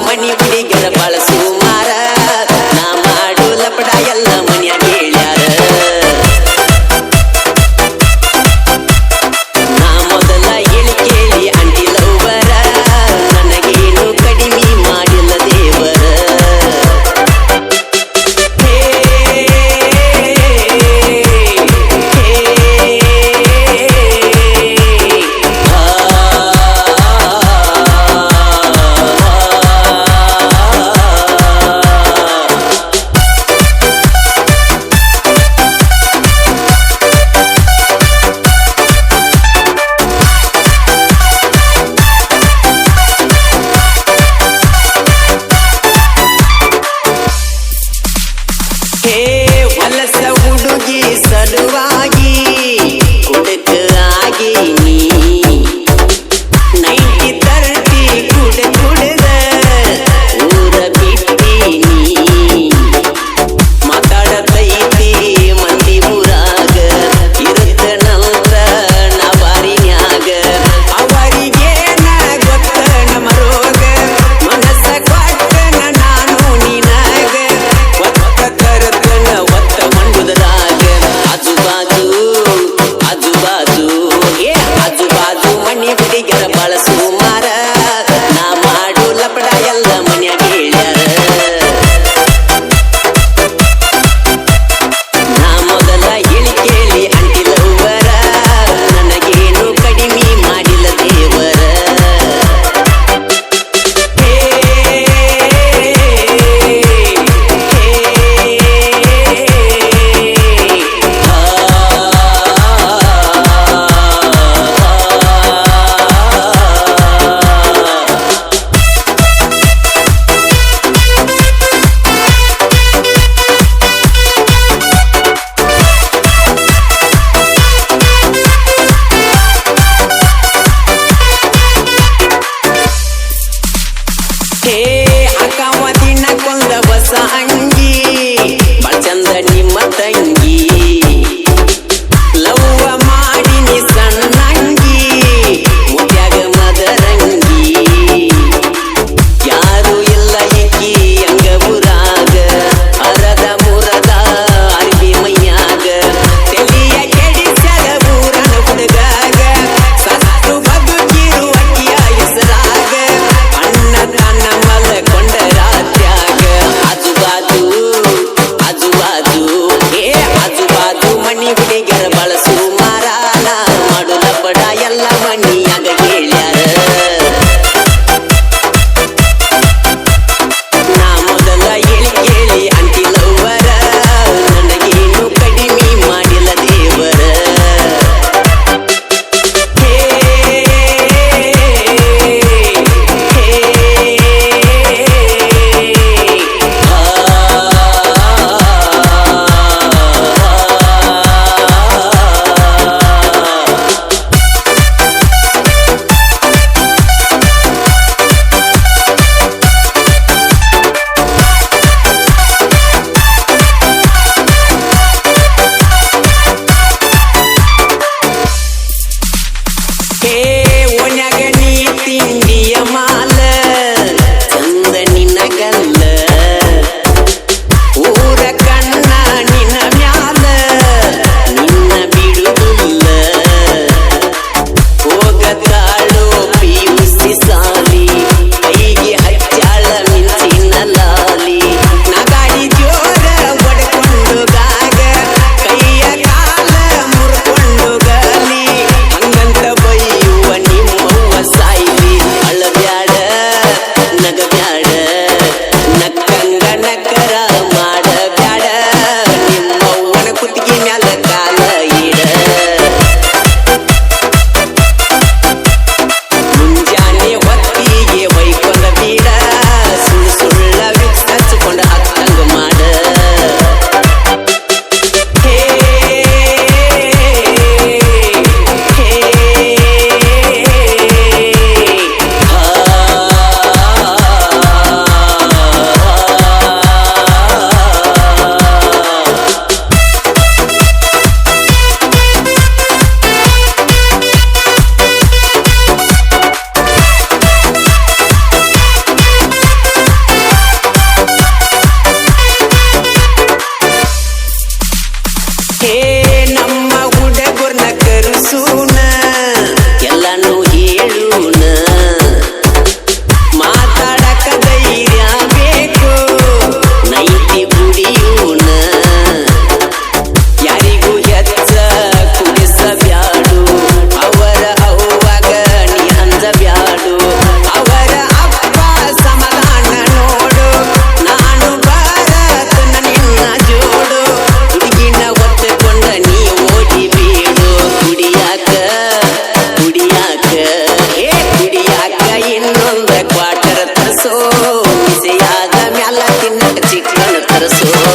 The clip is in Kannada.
ಮನಿ ಹುಡುಗರ ಬಾಳ ಸುಮಾರ ನಾ ಮಾಡು ಲಪಡ ಎಲ್ಲ ಮನ್ಯಾಗ ಹೇಳ್ಯಾರ ನಾ ಮೊದಲ ಹೇಳಿ ಕೇಳಿ ಅಂಟಿ ಲವ್ವರ ನನಗೇನು ಕಡಿಮೆ ಮಾಡಿಲ್ಲ ದೇವರ ವಲಸ ಹುಡುಗಿ ಸಲುವಾಗಿ ಕುಡಕ ಆಗಿ ನೀ 90-30 ಕುಡದ ಊರ ಬಿಟ್ಟಿ ನೀ ಮಾತಾಡತೈತಿ ಮಂದಿ ಊರಾಗ ಇರುತ್ತನಂತ ನಾ ಬಾರಿನ್ಯಾಗ ಅವರಿಗೇನ ಗೊತ್ತ ನಮ್ಮ ರೋಗ ಮನಸ್ಸ ಕೊಟ್ಟನ ನಾನು ನಿನಗ ಒತ್ತ ಕರತನ ಒತ್ತ ಮಂಡುದರಾಗ ಆಜು ಬಾಜು ಮನಿ ಹುಡುಗರ ಬಾಳ ಸುಮಾರ ನಾ ಮಾಡು ಲಪಡ ಎಲ್ಲ ಮನ್ಯಾಗ ಹೇಳ್ಯಾರ ನಾ ಮೊದಲ ಹೇಳಿ ಕೇಳಿ ಅಂಟಿ ಲವ್ವರ ನನಗೇನು ಕಡಿಮೆ ಮಾಡಿಲ್ಲ ದೇವರ ಅಕ್ಕವ ದಿನ ಕೊಂದ ಹೊಸ ಅಂಗಿ ಬಾಳ ಚಂದ ನಿಮ್ಮ ತಂಗಿ ಲವ್ವ ಮಾಡಿನಿ ಸಣ್ಣಂಗಿ ಮುತ್ಯಾಗ ಮದರಂಗಿ ಯಾರು ಇಲ್ಲ ಈಕಿ ಅಂಗ ಊರಾಗ ಅರದ ಮುರದ ಅರ್ಬಿ ಮೈಯಾಗ ತೆಲಿಯ ಕೆಡಿಸದ ಊರನ ಹುಡುಗಾಗ ಸತ್ತು ಬದುಕಿರು ಅಕ್ಕಿಯ ಹೆಸರಾಗ ಅಣ್ಣ ತನ್ನ ಮಲಕೊಂಡ ರಾತ್ಯಾಗ ಆಜು ಬಾಜು ಆಜು ಹರಸೋ